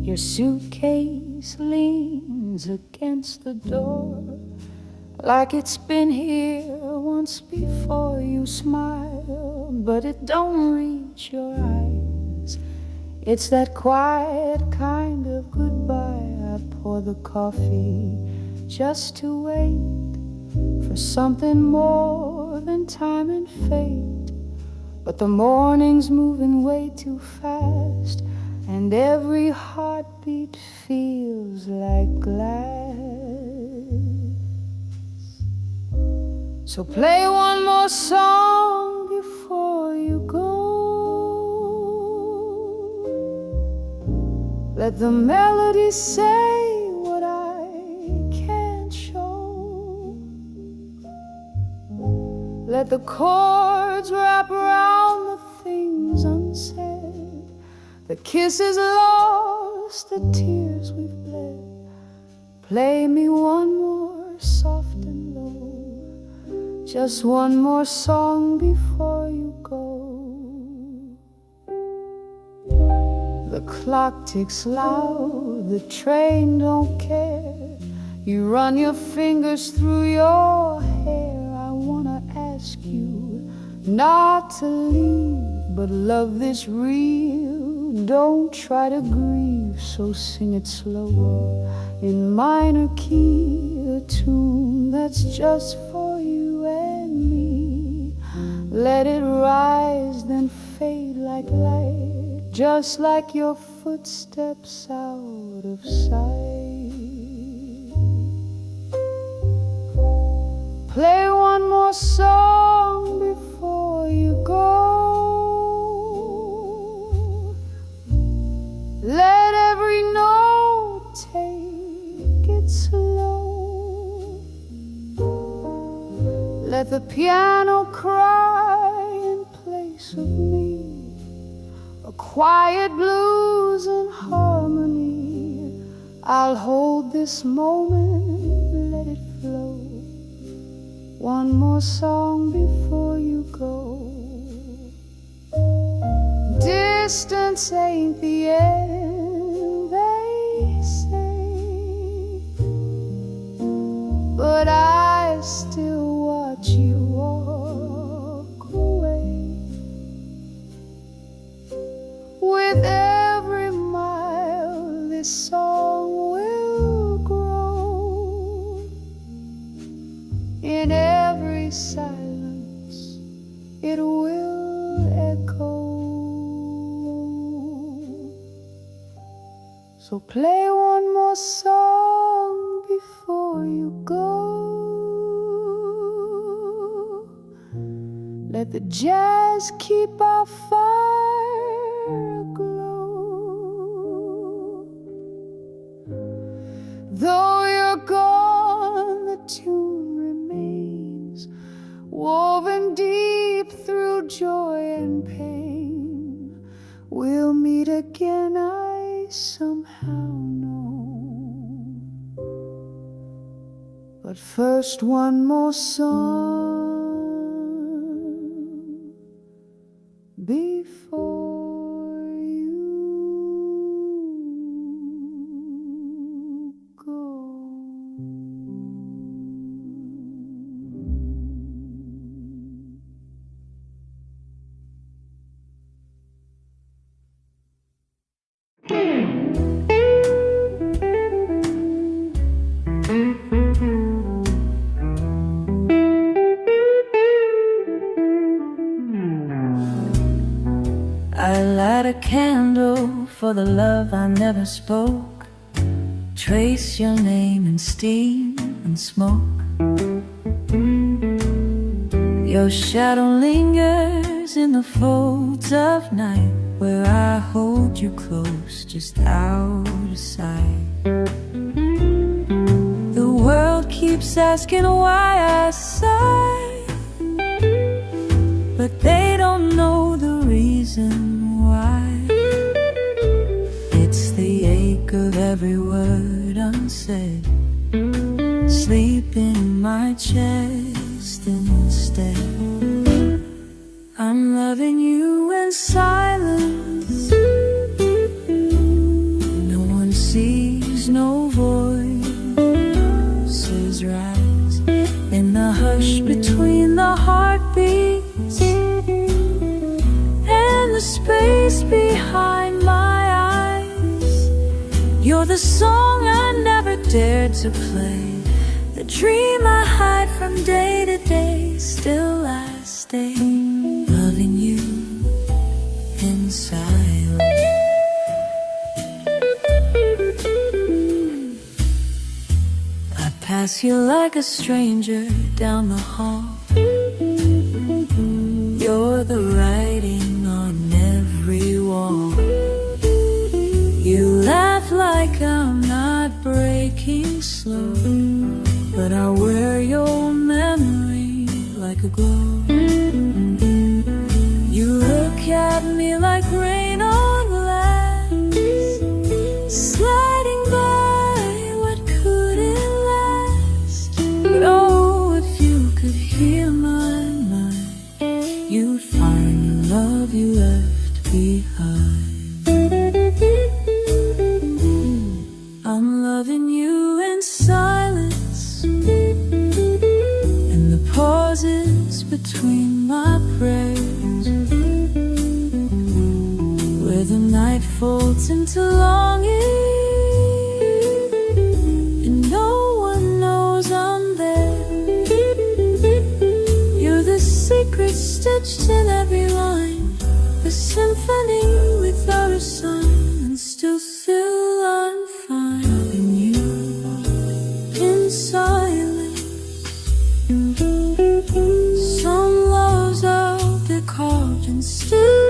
Your suitcase leans against the door, like it's been here once before. You smile, but it don't reach your eyes. It's that quiet kind of goodbye. I pour the coffee just to wait for something more than time and fate. But the morning's moving way too fast, and every heartbeat feels like glass. So play one more song before you go. Let the melodies say what I can't show. Let the chords wrap around the things unsaid, the kisses lost, the tears we've bled. Play me one more soft and low, Just one more song before you go. The clock ticks loud, the train don't care. You run your fingers through your hair. I wanna ask you not to leave, but love this real. Don't try to grieve, so sing it slow in minor key, a tune that's just for you and me. Let it rise, then fade like light, just like your footsteps out of sight. Play one more song before you go. Let every note take it slow. Let the piano cry in place of me, a quiet blues and harmony. I'll hold this moment, let it flow. One more song before you go. Distance ain't the end, they say, but I still watch you walk away. With every mile, this song will grow. In every silence, it will echo. So play one more song before you go. Let the jazz keep our fire aglow. Though you're gone, the tune remains, woven deep through joy and pain. We'll meet again, I somehow know. But first, one more song before you go. I light a candle for the love I never spoke. Trace your name in steam and smoke. Your shadow lingers in the folds of night, where I hold you close, just out of sight. The world keeps asking why I sigh, but they don't know the reason why. It's the ache of every word unsaid, sleep in my chest instead. I'm loving you in silence. No one sees, no voices rise in the hush between the heartbeats and the space behind my eyes. You're the song I never dared to play, the dream I hide from day to day. Still I stay, loving you in silence. I pass you like a stranger down the hall. You're the writing on every wall. You laugh like I'm not breaking slow, but I wear your memory like a glove. You look at me like rain on glass, sliding by what couldn't last. But oh, if you could hear my my prayers, where the night folds into longing, and no one knows I'm there. You're the secret stitched in every line, a symphony without a sign, and still I'm finding you in silence. Some loves out their carved and still,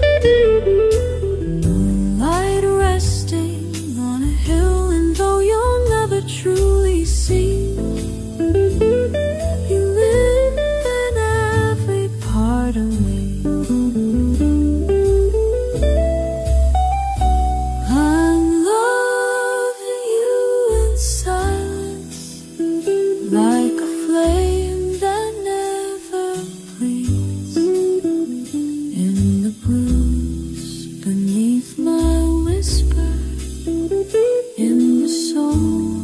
light resting on a hill, and though you'll never truly see, you live in every part of me. I'm loving you in silence, like a flame that never bleeds, in the blues beneath my whisper, in the soul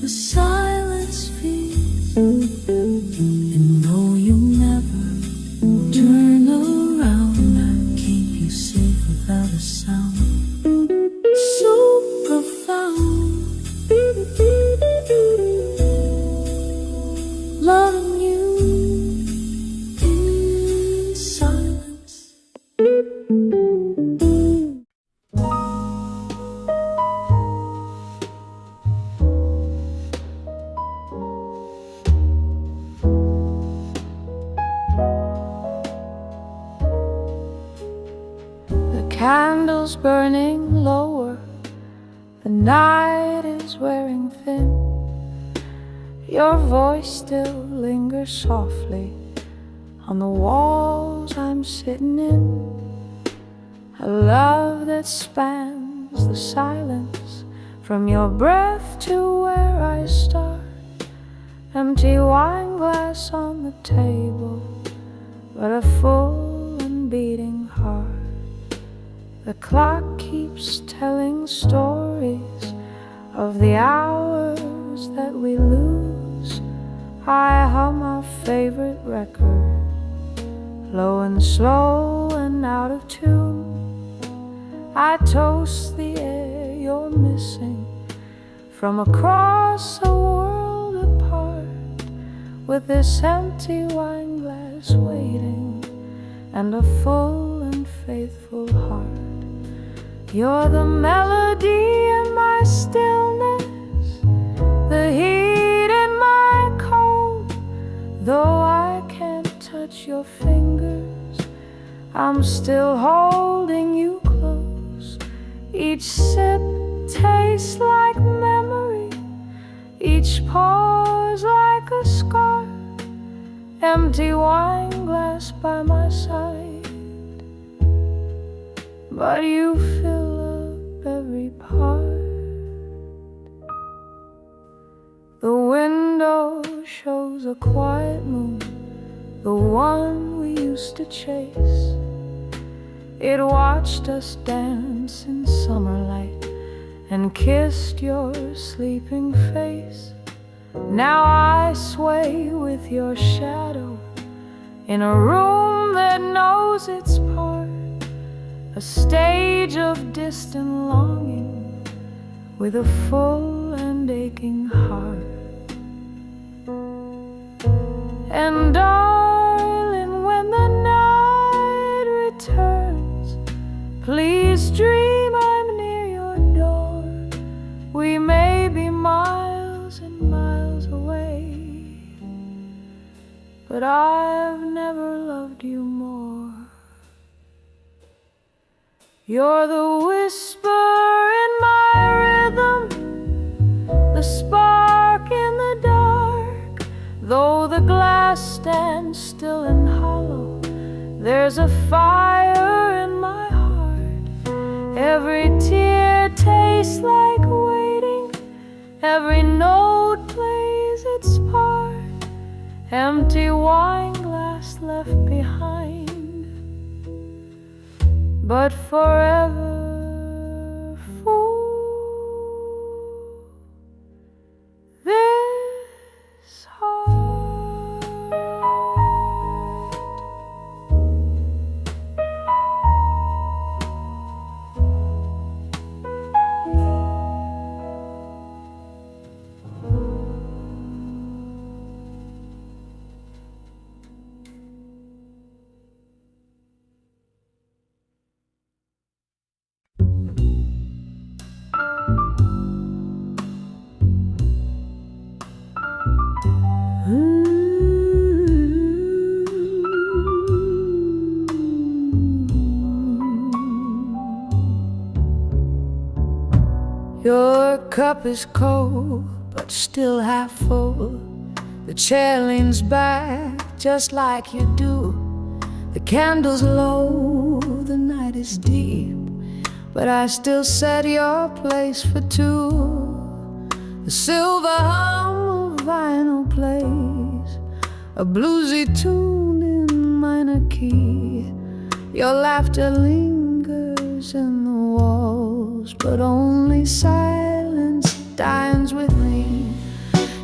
the silence feeds, and though you'll never turn around, I keep you safe without a sound, so profound, loving you in silence. The candle's burning lower, the night is wearing thin. Your voice still lingers softly on the walls I'm sitting in. A love that spans the silence, from your breath to where I start. Empty wine glass on the table, but a full and beating heart. The clock keeps telling stories of the hours that we lose. I hum our favorite record, low and slow and out of tune. I toast the air you're missing from across a world apart, with this empty wine glass waiting and a full and faithful heart. You're the melody in my stillness, the heat in my cold. Though I can't touch your fingers, I'm still holding you close. Each sip tastes like memory, each pause like a scar. Empty wine glass by my side, but you fill up every part. The window shows a quiet moon, the one we used to chase. It watched us dance in summer light and kissed your sleeping face. Now I sway with your shadow in a room that knows its part, a stage of distant longing with a full and aching heart. And darling, when the night returns, please dream I'm near your door. We may be miles and miles away, but I've never loved you more. You're the whisper in my rhythm, the spark in the dark. Though the glass stands still and hollow, there's a fire in my heart. Every tear tastes like waiting, every note plays its part. Empty wine glass left behind, but forever full. This heart. Your cup is cold, but still half full. The chair leans back just like you do. The candle's low, the night is deep, but I still set your place for two. The silver hum of vinyl plays a bluesy tune in minor key. Your laughter lingers in the walls, but only silence dines with me.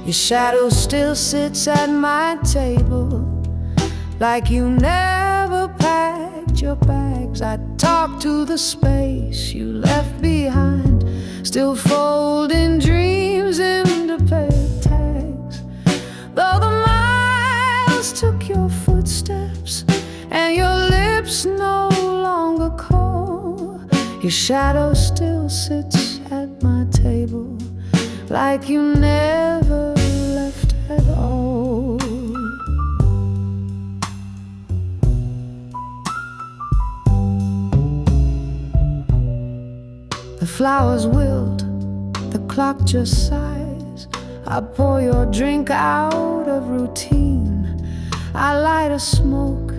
Your shadow still sits at my table, like you never packed your bags. I talk to the space you left behind, still folding dreams into paper tags. Though the miles took your footsteps and your lips no longer call, your shadow still sits at my table, like you never left at all. The flowers wilt, the clock just sighs. I pour your drink out of routine. I light a smoke,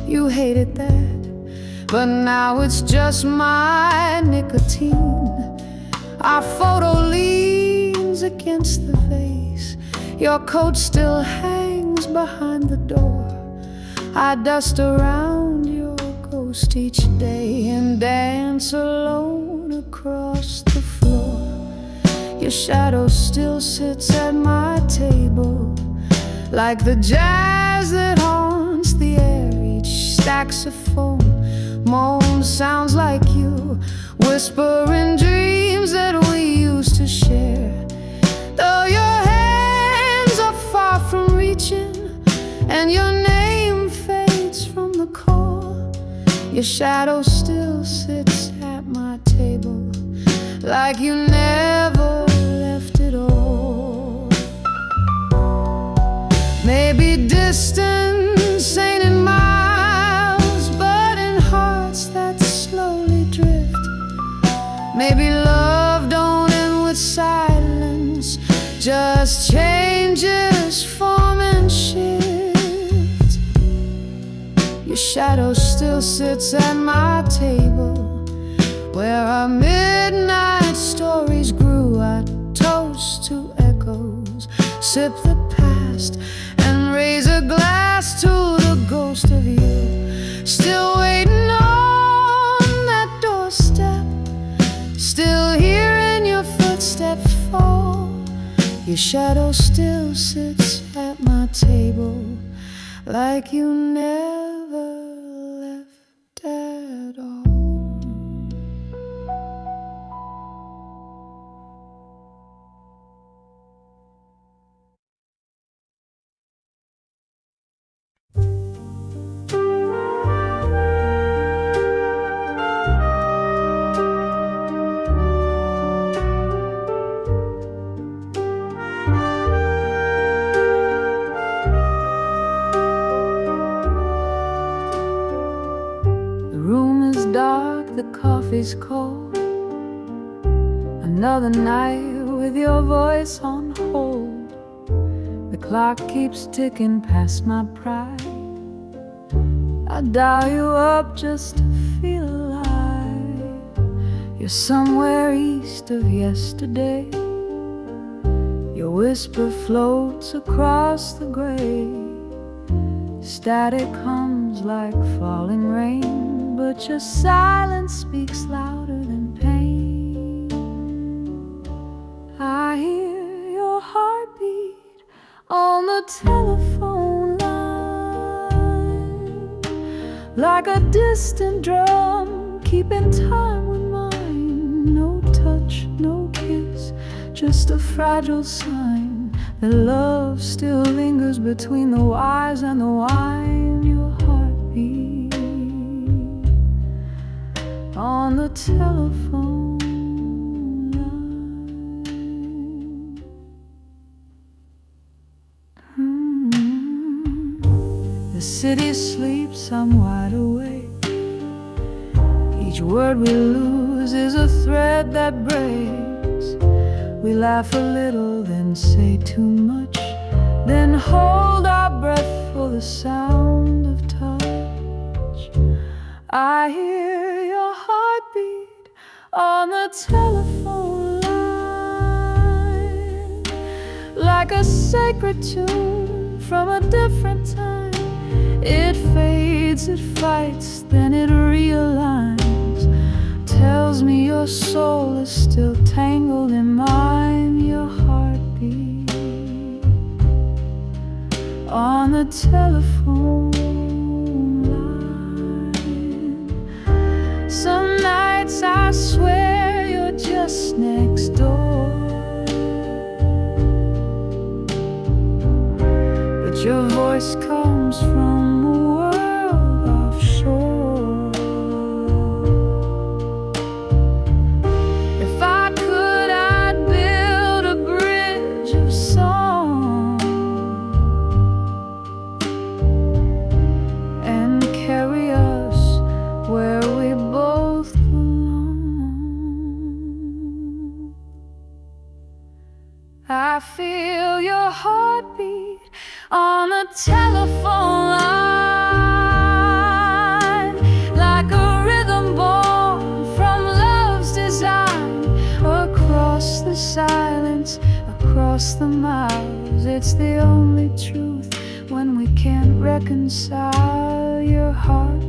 you hated that, but now it's just my nicotine. Our photo leans against the vase. Your coat still hangs behind the door. I dust around your ghost each day and dance alone across the floor. Your shadow still sits at my table, like the jazz that haunts the air. Each saxophone moan sounds like you, whispering dreams that we used to share. Though your hands are far from reaching and your name fades from the call, your shadow still sits at my table, like you never left at all. Maybe distance ain't in miles, but in hearts that slowly drift. Maybe love don't end with silence, just changes form and shift. Your shadow still sits at my table, where our midnight stories grew. I toast to echoes, sip the past, and raise a glass to the ghost of you. Still waiting on that doorstep, still hearing your footsteps fall. Your shadow still sits at my table, like you never left at all. Dark, the coffee's cold. Another night with your voice on hold. The clock keeps ticking past my pride. I dial you up just to feel alive. You're somewhere east of yesterday. Your whisper floats across the gray. Static hums like falling rain, but your silence speaks louder than pain. I hear your heartbeat on the telephone line, like a distant drum keeping time with mine. No touch, no kiss, just a fragile sign that love still lingers between the wires and the wine. Your heartbeat on the telephone line. The city sleeps, I'm wide awake. Each word we lose is a thread that breaks. We laugh a little, then say too much, then hold our breath for the sound of touch. I hear your heartbeat on the telephone line, like a sacred tune from a different time. It fades, it fights, then it realigns, tells me your soul is still tangled in mine. Your heartbeat on the telephone line. Some nights I swear you're just next door, but your voice comes from a world offshore. If I could, I'd build a bridge of song and carry us where we both belong. I feel your heartbeat on the telephone line, like a rhythm born from love's design. Across the silence, across the miles, it's the only truth when we can't reconcile. Your heart